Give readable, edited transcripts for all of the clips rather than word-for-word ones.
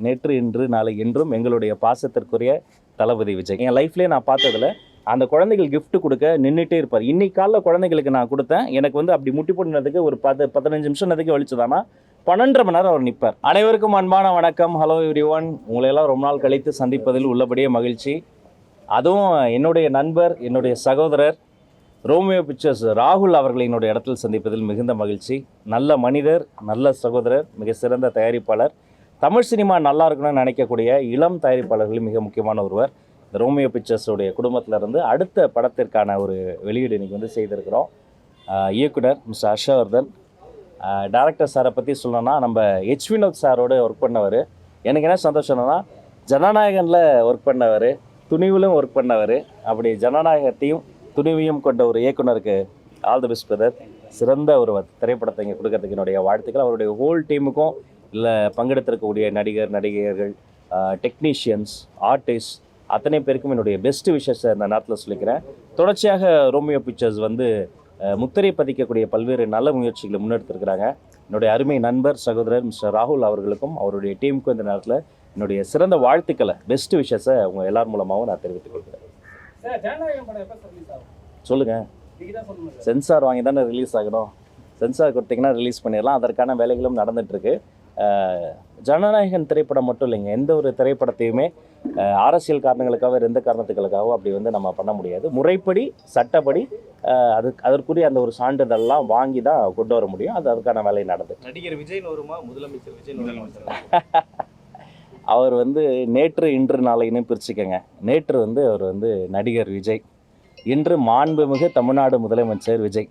நேற்று இன்று நாளை என்றும் எங்களுடைய பாசத்திற்குரிய தளபதி விஜய். என் லைஃப்லேயே நான் பார்த்ததுல அந்த குழந்தைகள் gift கொடுக்க நின்றுட்டே இருப்பார். இன்னைக்கு காலைல குழந்தைகளுக்கு நான் கொடுத்தேன். எனக்கு வந்து அப்படி முட்டி போட்டுனதுக்கு ஒரு 15 நிமிஷம் அதுக்கு வலிச்சுதானா 12.5 மணி நேரம் அவர் நிற்பார். அனைவருக்கும் அன்பான வணக்கம். Hello everyone. உங்களையெல்லாம் ரொம்ப நாள் கழித்து சந்திப்பதில் உள்ளபடியே மகிழ்ச்சி. அதுவும் என்னுடைய நண்பர், என்னுடைய சகோதரர் ரோமியோ பிக்சர்ஸ் ராகுல் அவர்களை என்னுடைய இடத்தில் சந்திப்பதில் மிகுந்த மகிழ்ச்சி. நல்ல மனிதர், நல்ல சகோதரர், மிக சிறந்த தயாரிப்பாளர். தமிழ் சினிமா நல்லா இருக்கணும்னு நினைக்கக்கூடிய இளம் தயாரிப்பாளர்கள் மிக முக்கியமான ஒருவர். இந்த ரோமியோ பிக்சர்ஸோடைய குடும்பத்திலேருந்து அடுத்த படத்திற்கான ஒரு வெளியீடு இன்றைக்கி வந்து செய்திருக்கிறோம். இயக்குனர் மிஸ்டர் ஹர்ஷவர்தன். டைரக்டர் சாரை பற்றி சொல்லணும்னா நம்ம ஹெச் வினோத் சாரோடு ஒர்க் பண்ணவர். எனக்கு என்ன சந்தோஷம்னா ஜனநாயகனில் ஒர்க் பண்ணவர், துணிவிலும் ஒர்க் பண்ணவர். அப்படி ஜனநாயகத்தையும் துணிவையும் கொண்ட ஒரு இயக்குனருக்கு ஆல் தி பெஸ்ட் பிரதர். சிறந்த ஒரு திரைப்படத்தை இங்கே கொடுக்கறதுக்கு என்னுடைய வாழ்த்துக்கள். அவருடைய ஹோல் டீமுக்கும், இல்லை பங்கெடுத்திருக்கக்கூடிய நடிகர்கள், டெக்னீஷியன்ஸ், ஆர்டிஸ்ட் அத்தனை பேருக்கும் என்னுடைய பெஸ்ட் விஷஸை இந்த நேரத்தில் சொல்லிக்கிறேன். தொடர்ச்சியாக ரோமியோ பிக்சர்ஸ் வந்து முத்திரை பதிக்கக்கூடிய பல்வேறு நல்ல முயற்சிகளை முன்னெடுத்திருக்கிறாங்க. என்னுடைய அருமை நண்பர், சகோதரர் மிஸ்டர் ராகுல் அவர்களுக்கும் அவருடைய டீமுக்கும் இந்த நேரத்தில் என்னுடைய சிறந்த வாழ்த்துக்களை, பெஸ்ட் விஷஸை அவங்க எல்லார் மூலமாகவும் நான் தெரிவித்துக் கொள்கிறேன். சொல்லுங்கள். சென்சார் வாங்கி தானே ரிலீஸ் ஆகணும். சென்சார் கொடுத்தீங்கன்னா ரிலீஸ் பண்ணிடலாம். அதற்கான வேலைகளும் நடந்துகிட்ருக்கு. ஜனநாயகன் திரைப்படம் மட்டும் இல்லைங்க, எந்த ஒரு திரைப்படத்தையுமே அரசியல் காரணங்களுக்காக, எந்த காரணத்துகளுக்காகவும் அப்படி வந்து நம்ம பண்ண முடியாது. முறைப்படி, சட்டப்படி அதற்குரிய அந்த ஒரு சான்றிதழ்லாம் வாங்கி தான் கொண்டு வர முடியும். அதுக்கான வேலை நடந்து. நடிகர் விஜய் வருமா, முதலமைச்சர் விஜய் முதலமைச்சர்? அவர் வந்து நேற்று இன்று நாளைன்னு பிரிச்சுக்கங்க. நேற்று வந்து அவர் வந்து நடிகர் விஜய், இன்று மாண்புமிகு தமிழ்நாடு முதலமைச்சர் விஜய்.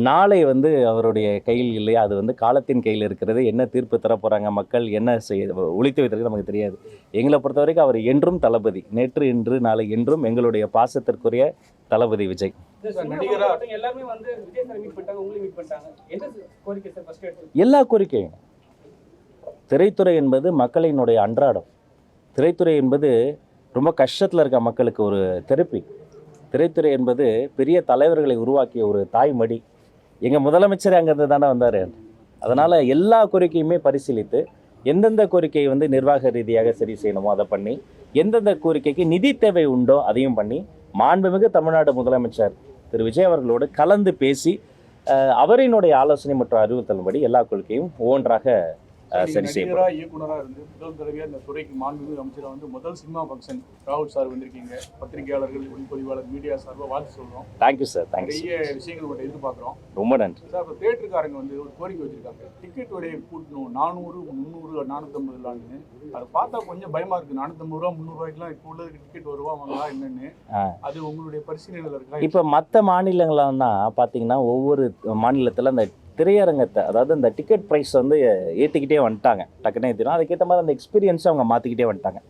நாளை வந்து அவருடைய கையில் இல்லையா, அது வந்து காலத்தின் கையில் இருக்கிறது. என்ன தீர்ப்பு தர போகிறாங்க மக்கள், என்ன ஒழித்து வைத்திருக்கு நமக்கு தெரியாது. எங்களை பொறுத்த வரைக்கும் அவர் என்றும் தளபதி. நேற்று இன்று நாளை என்றும் எங்களுடைய பாசத்திற்குரிய தளபதி விஜய். எல்லா கோரிக்கையும், திரைத்துறை என்பது மக்களினுடைய அன்றாடம். திரைத்துறை என்பது ரொம்ப கஷ்டத்தில் இருக்க மக்களுக்கு ஒரு தெரப்பி. திரைத்துறை என்பது பெரிய தலைவர்களை உருவாக்கிய ஒரு தாய்மடி. எங்கள் முதலமைச்சர் அங்கேருந்து தானே வந்தார். அதனால் எல்லா கோரிக்கையுமே பரிசீலித்து எந்தெந்த கோரிக்கையை வந்து நிர்வாக ரீதியாக சரி செய்யணுமோ அதை பண்ணி, எந்தெந்த கோரிக்கைக்கு நிதி தேவை உண்டோ அதையும் பண்ணி, மாண்புமிகு தமிழ்நாடு முதலமைச்சர் திரு விஜய் அவர்களோடு கலந்து பேசி அவரினுடைய ஆலோசனை மற்றும் அறிவுறுத்தலின்படி எல்லா கோரிக்கையும் ஒவ்வொன்றாக சரி செய்யப்படும். இயக்குனராக இருந்து முதல் தடவையாக இந்த துறைக்கு மாண்புமிகு அமைச்சராக வந்து முதல் சினிமா ஃபங்க்ஷன் ராகுல் சார் வந்திருக்கீங்க. பத்திரிகையாளர்கள், ஒளிப்பதிவாளர், மீடியா சார்பாக வாழ்த்து சொல்கிறோம். Thank you sir. தேங்க்யூ. நிறைய விஷயங்கள் உங்கள்கிட்ட எதிர்பார்க்குறோம். ரொம்ப நன்றி சார். இப்போ தியேட்டருக்காரங்க வந்து ஒரு கோரிக்கை வச்சுருக்காங்க, டிக்கெட் விலையை கூட்டணும் 400, 300, 450 அதை பார்த்தா கொஞ்சம் பயமாக இருக்குது. 450 ரூபா, 300 ரூபாய்க்குலாம் இப்போ உள்ளதுக்கு டிக்கெட் வருவா வாங்கலாம் என்னென்னு, அது உங்களுடைய பரிசீலனையில் இருக்கா? இப்போ மற்ற மாநிலங்கள்னா பார்த்தீங்கன்னா ஒவ்வொரு மாநிலத்தில் அந்த திரையரங்கத்தை, அதாவது இந்த டிக்கெட் ப்ரைஸ் வந்து ஏற்றிக்கிட்டே வந்துட்டாங்க. டக்குன்னு ஏற்றிடும். அதுக்கேற்ற மாதிரி அந்த எக்ஸ்பீரியன்ஸை அவங்க மாற்றிக்கிட்டே வந்துட்டாங்க.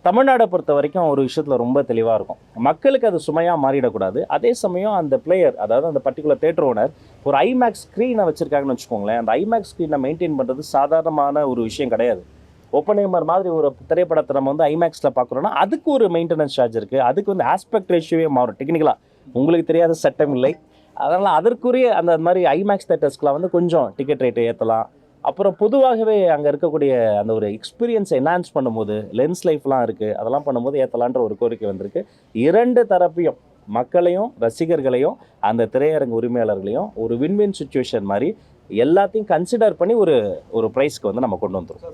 தமிழ்நாடை பொறுத்த வரைக்கும் ஒரு விஷயத்தில் ரொம்ப தெளிவாக இருக்கும். மக்களுக்கு அது சுமையாக மாறிடக்கூடாது. அதே சமயம் அந்த பிளேயர், அதாவது அந்த பர்டிகுலர் தேட்டர் ஓனர் ஒரு ஐமேக்ஸ் ஸ்க்ரீனை வச்சுருக்காங்கன்னு வச்சுக்கோங்களேன். அந்த ஐமேக்ஸ் ஸ்க்ரீனை மெயின்டைன் பண்ணுறது சாதாரணமான ஒரு விஷயம் கிடையாது. ஓப்பனேமர் மாதிரி ஒரு திரைப்படத்தை நம்ம வந்து ஐமேக்ஸில் பார்க்குறோன்னா அதுக்கு ஒரு மெயின்டெனன்ஸ் சார்ஜ் இருக்குது. அதுக்கு வந்து ஆஸ்பெக்ட் ரேஷியோவே மாறும். டெக்னிக்கலாக உங்களுக்கு தெரியாத சட்டம் இல்லை. அதனால் அதற்குரிய அந்த மாதிரி ஐமேக்ஸ் தேட்டர்ஸ்க்கெலாம் வந்து கொஞ்சம் டிக்கெட் ரேட்டை ஏற்றலாம். அப்புறம் பொதுவாகவே அங்கே இருக்கக்கூடிய அந்த ஒரு எக்ஸ்பீரியன்ஸை என்ஹான்ஸ் பண்ணும்போது லென்ஸ் லைஃப்லாம் இருக்குது, அதெல்லாம் பண்ணும்போது ஏற்றலான்ற ஒரு கோரிக்கை வந்திருக்கு. இரண்டு தரப்பையும், மக்களையும் ரசிகர்களையும் அந்த திரையரங்கு உரிமையாளர்களையும் ஒரு வின்வின் சுச்சுவேஷன் மாதிரி எல்லாத்தையும் கன்சிடர் பண்ணி ஒரு ப்ரைஸ்க்கு வந்து நம்ம கொண்டு வந்துடும்.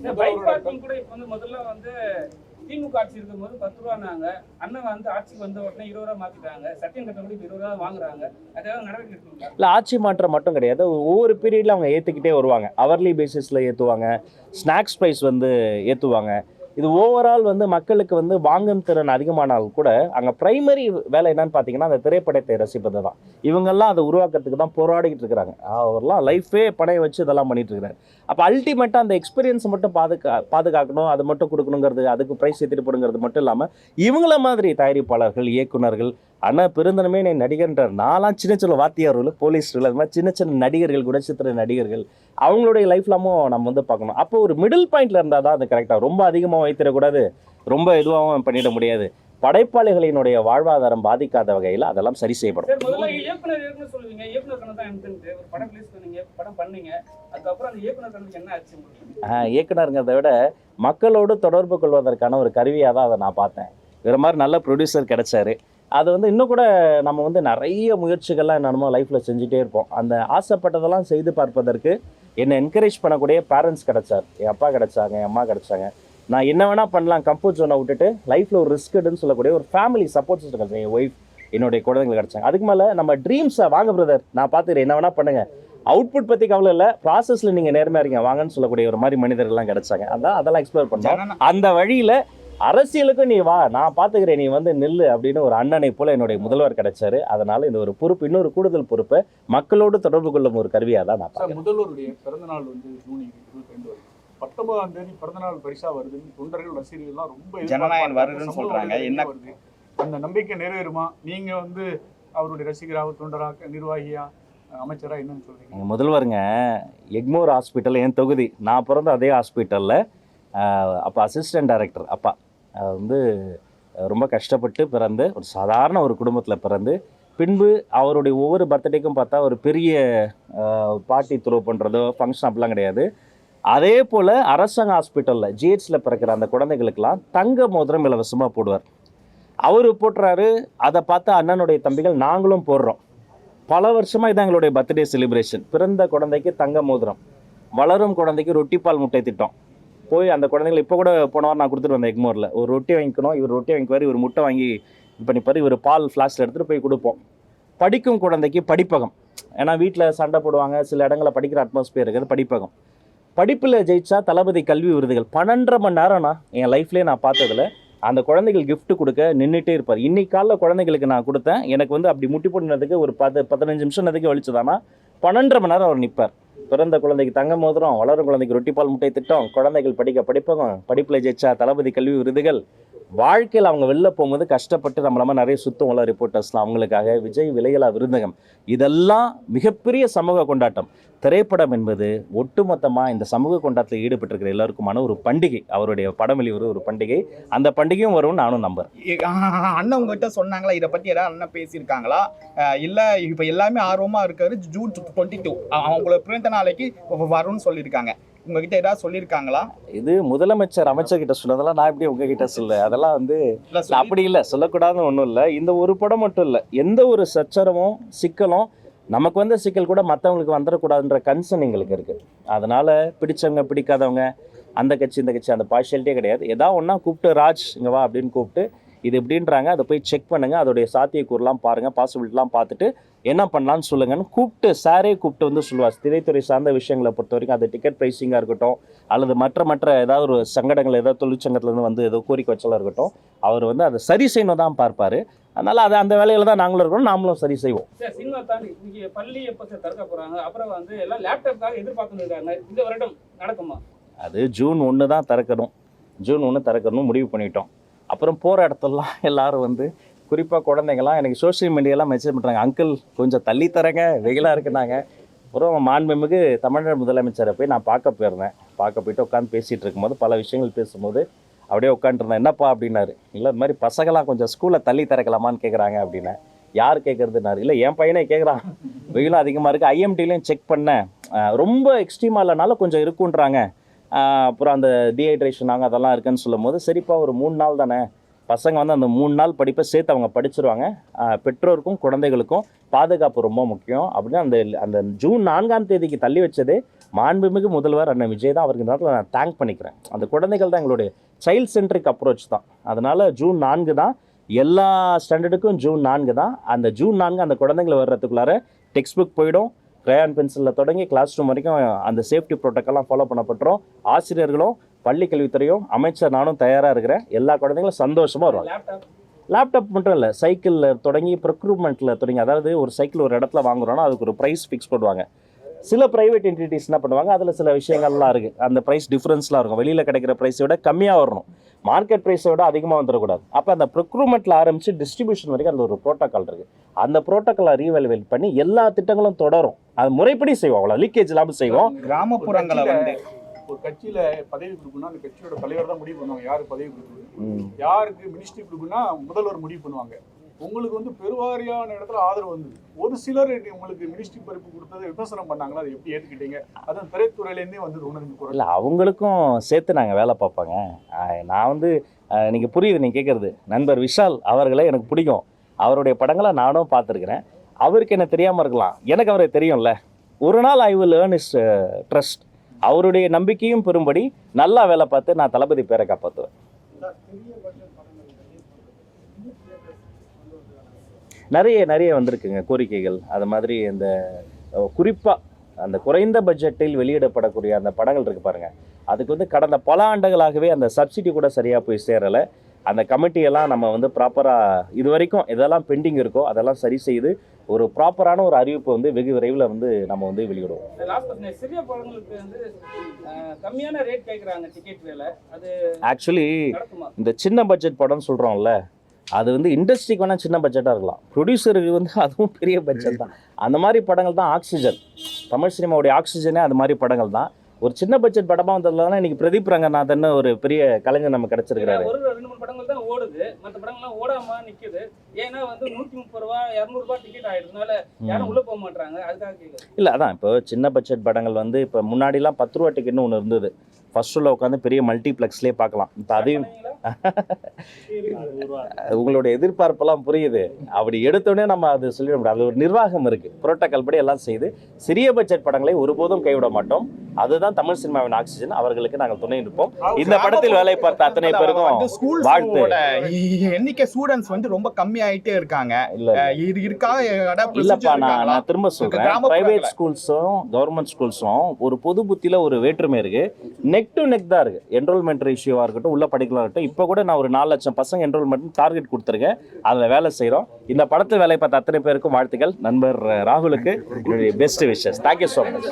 திமுக ஆட்சி இருக்கும்போது 10 ரூபாங்க, அண்ணன் வந்து ஆட்சிக்கு வந்த உடனே 20 ரூபா மாத்திட்டாங்க. சத்தியம் கட்டப்படி 20 ரூபா வாங்குறாங்க. அதாவது நடவடிக்கை எடுக்கணும். இல்லை, ஆட்சி மாற்றம் மட்டும் கிடையாது. ஒவ்வொரு பீரியடில் அவங்க ஏற்றிக்கிட்டே வருவாங்க. அவர்லி பேசிஸில் ஏற்றுவாங்க, ஸ்நாக்ஸ் ப்ரைஸ் வந்து ஏற்றுவாங்க. இது ஓவரால் வந்து மக்களுக்கு வந்து வாங்கும் திறன் அதிகமானால் கூட அங்கே ப்ரைமரி வேலை என்னன்னு பார்த்தீங்கன்னா அந்த திரைப்படத்தை ரசிப்பது தான். இவங்கெல்லாம் அதை உருவாக்குறதுக்கு தான் போராடிக்கிட்டு இருக்கிறாங்க. அவர்லாம் லைஃபே பணைய வச்சு இதெல்லாம் பண்ணிட்டு இருக்கிறாரு. அப்போ அல்டிமேட்டாக அந்த எக்ஸ்பீரியன்ஸை மட்டும் பாதுகாக்கணும், அது மட்டும் கொடுக்கணுங்கிறது, அதுக்கு ப்ரைஸ் ஏற்றிட்டு போடுங்கிறது மட்டும் இல்லாமல் இவங்கள மாதிரி தயாரிப்பாளர்கள், இயக்குனர்கள், ஆனால் பெருந்தனமே நீ நடிகர்ன்றார். நான்லாம் சின்ன சின்ன வாத்தியார்கள், போலீஸ்கள், அது மாதிரி சின்ன சின்ன நடிகர்கள், குணச்சித்திர நடிகர்கள், அவங்களுடைய லைஃப்லாமும் நம்ம வந்து பார்க்கணும். அப்போ ஒரு மிடில் பாயிண்டில் இருந்தால் தான் அது கரெக்டாக. ரொம்ப அதிகமாக வைத்திடக்கூடாது, ரொம்ப இதுவாகவும் பண்ணிட முடியாது. படைப்பாளிகளினுடைய வாழ்வாதாரம் பாதிக்காத வகையில் அதெல்லாம் சரி செய்யப்படும். சார் முதல்ல இயக்குனர் சொல்லுவீங்க, இயக்குனர் கணக்கு தான் எனக்கு ஒரு படம் ரிலீஸ் பண்ணீங்க, படம் பண்ணீங்க, அதுக்கப்புறம் அந்த இயக்குனர் கணக்கு என்ன ஆச்சு உங்களுக்கு? இயக்குனருங்கிறத விட மக்களோடு தொடர்பு கொள்வதற்கான ஒரு கருவியாக தான் அதை நான் பார்த்தேன். வேறு மாதிரி நல்ல ப்ரொடியூசர் கிடைச்சாரு. அது வந்து இன்னும் கூட நம்ம வந்து நிறைய முயற்சிகள்லாம் நம்ம லைஃப்பில் செஞ்சுட்டே இருப்போம். அந்த ஆசைப்பட்டதெல்லாம் செய்து பார்ப்பதற்கு என்னை என்கரேஜ் பண்ணக்கூடிய பேரண்ட்ஸ் கிடைச்சார். என் அப்பா கிடைச்சாங்க, என் அம்மா கிடைச்சாங்க. நான் என்ன வேணால் பண்ணலாம், கம்ஃபர்ட் ஜோனை விட்டுட்டு லைஃப்பில் ஒரு ரிஸ்க் எடுன்னு சொல்லக்கூடிய ஒரு ஃபேமிலி சப்போர்ட் சிஸ்டம் கிடைச்சாங்க. என் ஒய்ஃப், என்னுடைய குழந்தைகள் கிடைச்சாங்க. அதுக்கு மேலே நம்ம ட்ரீம்ஸை வாங்க பிரதர், நான் பார்த்துக்கிறேன், என்ன வேணால் பண்ணுங்கள், அவுட்புட் பற்றி கவலை இல்லை, ப்ராசஸில் நீங்கள் நேர்மையாக இருங்க வாங்கன்னு சொல்லக்கூடிய ஒரு மாதிரி மனிதர்கள்லாம் கிடைச்சாங்க. அதெல்லாம் எக்ஸ்ப்ளோர் பண்ணோம். அந்த வழியில் அரசியலுக்கும் நீ வா, நான் பார்த்துக்கிறேன், நீ வந்து நில்லு அப்படின்னு ஒரு அண்ணனை போல என்னுடைய முதல்வர் கிடைச்சாரு. அதனால இந்த ஒரு பொறுப்பு, இன்னொரு கூடுதல் பொறுப்பை மக்களோடு தொடர்பு கொள்ளும் ஒரு கருவியாக தான் நான் பார்க்கிறேன். முதல்வருடைய பிறந்தநாள் வந்து ஜூன் 22 வருது. 19ஆம் தேதி பிறந்தநாள் பரிசா வருதுன்னு தொண்டர்கள் ரசிகர்கள்லாம் ரொம்ப ஜனநாயகம் வருதுன்னு சொல்றாங்க. என்ன வருது, அந்த நம்பிக்கை நிறைவேறுமா? நீங்க வந்து அவருடைய ரசிகராக, தொண்டராக, நிர்வாகியா, அமைச்சரா என்னன்னு சொல்றீங்க? எங்கள் முதல்வருங்க எக்மோர் ஹாஸ்பிட்டல், என் தொகுதி, நான் பிறந்த அதே ஹாஸ்பிட்டலில் அப்போ அசிஸ்டன்ட் டைரக்டர் அப்பா வந்து ரொம்ப கஷ்டப்பட்டு பிறந்து ஒரு சாதாரண ஒரு குடும்பத்தில் பிறந்து, பின்பு அவருடைய ஒவ்வொரு பர்த்டேக்கும் பார்த்தா ஒரு பெரிய பார்ட்டி த்ரோ பண்ணுறதோ ஃபங்க்ஷன் அப்படிலாம் கிடையாது. அதே போல் அரசாங்க ஹாஸ்பிட்டலில் ஜிஹெச்சில் பிறக்கிற அந்த குழந்தைகளுக்கெல்லாம் தங்க மோதிரம் இலவசமாக போடுவார். அவர் போட்டுறாரு. அதை பார்த்து அண்ணனுடைய தம்பிகள் நாங்களும் போடுறோம். பல வருஷமாக இதான் எங்களுடைய பர்த்டே செலிப்ரேஷன். பிறந்த குழந்தைக்கு தங்க மோதிரம், வளரும் குழந்தைக்கு ரொட்டிப்பால் முட்டை திட்டம். போய் அந்த குழந்தைகள் இப்போ கூட போன வாரம் நான் கொடுத்துட்டு வந்தேன் எக்மோரில். ஒரு ரொட்டி வாங்கிக்கணும், இவர் ரொட்டி வாங்கிக்குவார், இவர் முட்டை வாங்கி இது பண்ணிப்பார், இவர் பால் ஃப்ளாஸ்கில் எடுத்துகிட்டு போய் கொடுப்போம். படிக்கும் குழந்தைக்கு படிப்பகம், ஏன்னா வீட்டில் சண்டை போடுவாங்க, சில இடங்களில் படிக்கிற அட்மாஸ்பியர் இருக்குது, படிப்பகம். படிப்பில் ஜெயிச்சா தளபதி கல்வி விருதுகள் 12.5 மணி நேரம்னா என் லைஃப்லேயே நான் பார்த்ததில் அந்த குழந்தைகள் gift கொடுக்க நின்றுட்டே இருப்பார். இன்னைக்கு காலைல குழந்தைகளுக்கு நான் கொடுத்தேன், எனக்கு வந்து அப்படி முட்டி போடுனதுக்கு ஒரு 15 நிமிஷம் நேரத்துக்கு வலிச்சுதானா 12.5 மணி நேரம் அவர் நிற்பார். பிறந்த குழந்தைக்கு தங்க மோதிரம், வளரும் குழந்தைக்கு ரொட்டிப்பால் முட்டை திட்டம், குழந்தைகள் படிக்க படிப்பகம், படிப்பில் ஜெயிச்சா தளபதி கல்வி விருதுகள். வாழ்க்கையில் அவங்க வெளில போகும்போது கஷ்டப்பட்டு நம்மளாம நிறைய சுத்தம் உள்ள ரிப்போர்ட்டர்ஸ்லாம் அவங்களுக்காக விஜய் விலையில்லா விருந்தகம். இதெல்லாம் மிகப்பெரிய சமூக கொண்டாட்டம். திரைப்படம் என்பது ஒட்டுமொத்தமாக இந்த சமூக கொண்டாட்டத்தில் ஈடுபட்டிருக்கிற எல்லாருக்குமான ஒரு பண்டிகை. அவருடைய படம் வெளிவர ஒரு பண்டிகை. அந்த பண்டிகையும் வரும்னு நானும் நம்புறேன். அண்ணன் உங்ககிட்ட சொன்னாங்களா, இதை பற்றி ஏதாவது அண்ணன் பேசியிருக்காங்களா? இல்லை இப்போ எல்லாமே ஆர்வமாக இருக்காரு, ஜூன் 22 அவங்களோட பிறந்த நாளைக்கு வரும்னு சொல்லியிருக்காங்க. உங்ககிட்ட ஏதாவது சொல்லியிருக்காங்களா? இது முதலமைச்சர் அமைச்சர்கிட்ட சொன்னதெல்லாம் நான் எப்படி உங்ககிட்ட சொல்ல, அதெல்லாம் வந்து அப்படி இல்லை, சொல்லக்கூடாதுன்னு ஒன்றும் இல்லை. இந்த ஒரு படம் மட்டும் இல்லை, எந்த ஒரு சச்சரவும் சிக்கலும் நமக்கு வந்த சிக்கல் கூட மற்றவங்களுக்கு வந்துடக்கூடாதுன்ற கன்சர்ன் எங்களுக்கு இருக்குது. அதனால் பிடிச்சவங்க பிடிக்காதவங்க அந்த கட்சி இந்த கட்சி அந்த பார்ஷியாலிட்டியே கிடையாது. ஏதாவது ஒன்றா கூப்பிட்டு ராஜ் இங்கே வா அப்படின்னு கூப்பிட்டு இது எப்படின்றாங்க, அதை போய் செக் பண்ணுங்கள், அதோடைய சாத்தியக்கூறுலாம் பாருங்கள், பாசிபிலிட்டிலாம் பார்த்துட்டு என்ன பண்ணலான்னு சொல்லுங்கன்னு கூப்பிட்டு சாரே கூப்பிட்டு வந்து சொல்லுவார். திரைத்துறை சார்ந்த விஷயங்களை பொறுத்த வரைக்கும் அது டிக்கெட் ப்ரைஸிங்காக இருக்கட்டும், அல்லது மற்ற ஏதாவது ஒரு சங்கடங்கள் ஏதாவது தொழிற்சங்கத்துலேருந்து வந்து ஏதோ கோரிக்கை வச்சாலும் இருக்கட்டும், அவர் வந்து அதை சரி செய்யணும் தான் பார்ப்பார். அதனால் அது அந்த வேலையில் தான் நாங்களும் இருக்கணும், நாமளும் சரி செய்வோம். சார் சினிமா தாண்டி இன்னைக்கு பள்ளி எப்போ சார் திறக்க போகிறாங்க? அப்புறம் வந்து எல்லாம் லேப்டாப்காக எதிர்பார்த்துட்டு இருக்காங்க. இந்த வருடம் நடக்குமா? அது ஜூன் 1 தான் திறக்கணும். ஜூன் 1 திறக்கணும் முடிவு பண்ணிட்டோம். அப்புறம் போகிற இடத்துலலாம் எல்லோரும் வந்து குறிப்பாக குழந்தைங்களாம் எனக்கு சோஷியல் மீடியாலாம் மெசேஜ் பண்ணுறாங்க, அங்கிள் கொஞ்சம் தள்ளி தரங்க, வெயிலாக இருக்குனாங்க. அப்புறம் மாண்புமிகு தமிழ்நாடு முதலமைச்சரை போய் நான் பார்க்க போயிருந்தேன். பார்க்க போயிட்டு உட்காந்து பேசிகிட்டு இருக்கும்போது பல விஷயங்கள் பேசும்போது அப்படியே உட்காந்துருந்தேன். என்னப்பா அப்படின்னாரு. இல்லை இது மாதிரி பசங்களாம் கொஞ்சம் ஸ்கூலில் தள்ளி திறக்கலாமான்னு கேட்குறாங்க அப்படின்னேன். யார் கேட்குறதுனாரு. இல்லை என் பையனே கேட்குறான், வெயிலும் அதிகமாக இருக்குது, ஐஎம்டிலையும் செக் பண்ணேன், ரொம்ப எக்ஸ்ட்ரீமாக இல்லைனால கொஞ்சம் இருக்குன்றாங்க. அப்புறம் அந்த டீஹைட்ரேஷன் ஆகும் அதெல்லாம் இருக்குன்னு சொல்லும் போது சரிப்பா ஒரு 3 நாள் தானே, பசங்க வந்து அந்த 3 நாள் படிப்பை சேர்த்து அவங்க படிச்சிருவாங்க, பெற்றோருக்கும் குழந்தைகளுக்கும் பாதுகாப்பு ரொம்ப முக்கியம் அப்படின்னு அந்த ஜூன் 4ஆம் தேதிக்கு தள்ளி வச்சதே மாண்புமிகு முதல்வர் அண்ணன் விஜய் தான். அவருக்கு நேரத்தில் நான் தேங்க் பண்ணிக்கிறேன். அந்த குழந்தைகள் தான் எங்களுடைய சைல்ட் சென்ட்ரிக் அப்ரோச் தான். அதனால் ஜூன் 4 தான் எல்லா ஸ்டாண்டர்டுக்கும், ஜூன் 4 தான். அந்த ஜூன் 4 அந்த குழந்தைங்களை வர்றதுக்குள்ளார டெக்ஸ்ட் புக் போயிடும், கிரையான் பென்சிலில் தொடங்கி கிளாஸ் ரூம் வரைக்கும் அந்த சேஃப்டி ப்ரோட்டோக்கால்லாம் ஃபாலோ பண்ணப்பட்டுரும். ஆசிரியர்களும் பள்ளி கல்வித்துறையும் அமைச்சர் நானும் தயாராக இருக்கிறேன். எல்லா குழந்தைங்களும் சந்தோஷமாக வருவாங்க. லேப்டாப் மட்டும் இல்லை, சைக்கிளில் தொடங்கி ப்ரொக்ரூட்மெண்ட்டில் தொடங்கி, அதாவது ஒரு சைக்கிள் ஒரு இடத்துல வாங்குறோன்னா அதுக்கு ஒரு ப்ரைஸ் ஃபிக்ஸ் பண்ணுவாங்க. சில ப்ரைவேட் என்டிட்டிஸ் என்ன பண்ணுவாங்க, அதில் சில விஷயங்கள்லாம் இருக்குது, அந்த ப்ரைஸ் டிஃப்ரென்ஸ்லாம் இருக்கும். வெளியில் கிடைக்கிற ப்ரைஸை விட கம்மியாக வரணும், மார்க்கெட் ப்ரைஸை விட அதிகமாக வந்துடக்கூடாது. அப்போ அந்த ப்ரொக்ரூட்மெண்ட்டில் ஆரம்பித்து டிஸ்ட்ரிபியூஷன் வரைக்கும் அந்த ஒரு ப்ரோட்டோக்கால் இருக்குது. அந்த ப்ரோட்டோக்காலை ரீவேல்வேட் பண்ணி எல்லா திட்டங்களும் தொடரும். அது முறைப்படி செய்வோம், அவ்வளோ லீக்கேஜ் இல்லாமல் செய்வோம். கிராமப்புறங்களை வந்து ஒரு கட்சியில பதவி கொடுக்கணும்னா அந்த கட்சியோட தலைவர் தான் முடிவு பண்ணுவாங்க யாருக்கு பதவி கொடுக்கணும், ம். யாருக்கு மினிஸ்ட்ரி கொடுக்கணும்னா முதல்வர் முடிவு பண்ணுவாங்க. உங்களுக்கு வந்து பெருவாரியான இடத்துல ஆதரவு வந்தது. ஒரு சிலர் உங்களுக்கு மினிஸ்ட்ரி பொறுப்பு கொடுத்ததை விமர்சனம் பண்ணாங்களா, அதை எப்படி ஏற்றுக்கிட்டீங்க? அதுவும் திரைத்துறையிலேருந்தே வந்து உணர்ந்து குரல். இல்லை, அவங்களுக்கும் சேர்த்து நாங்கள் வேலை பார்ப்பாங்க. நான் வந்து நீங்கள் புரியுது நீங்கள் கேட்குறது. நண்பர் விஷால் அவர்களை எனக்கு பிடிக்கும். அவருடைய படங்களை நானும் பார்த்துருக்குறேன். அவருக்கு என்ன தெரியாமல் இருக்கலாம், எனக்கு அவரை தெரியும்ல. ஒரு நாள் I will earn is trust. அவருடைய நம்பிக்கையும் பெறும்படி நல்லா வேலை பார்த்து நான் தளபதி பேரை காப்பாற்றுவேன். நிறைய வந்திருக்குங்க கோரிக்கைகள். அது மாதிரி இந்த குறிப்பாக அந்த குறைந்த பட்ஜெட்டில் வெளியிடப்படக்கூடிய அந்த படங்கள் இருக்குது பாருங்கள், அதுக்கு வந்து கடந்த பல ஆண்டுகளாகவே அந்த சப்சிடி கூட சரியாக போய் சேரலை. அந்த கமிட்டியெல்லாம் நம்ம வந்து ப்ராப்பராக இது வரைக்கும் எதெல்லாம் பெண்டிங் இருக்கோ அதெல்லாம் சரி செய்து ஒரு ப்ராப்பரான ஒரு அறிவிப்பு வந்து வெகு விரைவில் வந்து நம்ம வந்து வெளியிடுவோம். சிறிய படங்களுக்கு வந்து கம்மியான ரேட் கேட்குறாங்க டிக்கெட் வேலை. அது ஆக்சுவலி இந்த சின்ன பட்ஜெட் படம்னு சொல்கிறோம்ல, அது வந்து இண்டஸ்ட்ரிக்கு வேணால் சின்ன பட்ஜெட்டாக இருக்கலாம், ப்ரொடியூசருக்கு வந்து அதுவும் பெரிய பட்ஜெட் தான். அந்த மாதிரி படங்கள் தான் ஆக்சிஜன். தமிழ் சினிமாவுடைய ஆக்சிஜனே அது மாதிரி படங்கள் தான். ஒரு சின்ன பட்ஜெட் படமாக வந்ததுனால இன்னைக்கு பிரதீப் ரங்கநாதன் ஒரு பெரிய கலைஞர் நம்ம கிடைச்சிருக்கிறாரு. ஒரு 2-3 படங்கள் தான் ஓடுது, மற்ற படங்கள்லாம் ஓடாம நிக்குது. ஏன்னா வந்து 130 ரூபா 200 ரூபாய் டிக்கெட் ஆயிடுறதுனால யாரும் உள்ள போக மாட்டாங்க. அதுக்காக கேட்குது. இல்லை, அதான் இப்போ சின்ன பட்ஜெட் படங்கள் வந்து இப்போ முன்னாடிலாம் 10 ரூபா டிக்கெட்னு ஒன்று இருந்தது. ஃபர்ஸ்ட் ஷோவில் உட்காந்து பெரிய மல்டிப்ளெக்ஸ்லேயே பார்க்கலாம். இப்போ அதையும் உங்களுடைய எதிர்பார்ப்பெல்லாம் புரியுது. அப்படி எடுத்தோடனே நம்ம அது சொல்லிட முடியாது. அது ஒரு நிர்வாகம் இருக்குது, புரோட்டோக்கால் படி எல்லாம் செய்து சிறிய பட்ஜெட் படங்களை ஒருபோதும் கைவிட மாட்டோம். அதுதான் தமிழ் சினிமாவின் ஆக்சிஜன். அவர்களுக்கு நாங்கள் துணை இருப்போம். இந்த படத்தில் வேலை பார்த்த அத்தனை பேருக்கும் வாழ்த்து. எண்ணிக்கை ஸ்டூடெண்ட்ஸ் வந்து ரொம்ப கம்மி ஆயிட்டே இருக்காங்க. இல்லப்பா, நான் திரும்ப சொல்றேன், பிரைவேட் ஸ்கூல்ஸும் கவர்மெண்ட் ஸ்கூல்ஸும் ஒரு பொது புத்தியில ஒரு வேற்றுமை இருக்கு. நெக் டு நெக் தான் இருக்கு. என்ரோல்மெண்ட் ரேஷியோவா இருக்கட்டும், உள்ள படிக்கலாம் இருக்கட்டும். இப்போ கூட நான் ஒரு 4 லட்சம் பசங்க என்ரோல்மெண்ட் டார்கெட் கொடுத்துருக்கேன். அதில் வேலை செய்கிறோம். இந்த படத்தில் வேலை பார்த்த அத்தனை பேருக்கும் வாழ்த்துக்கள். நண்பர் ராகுலுக்கு என்னுடைய best wishes. Thank you so much.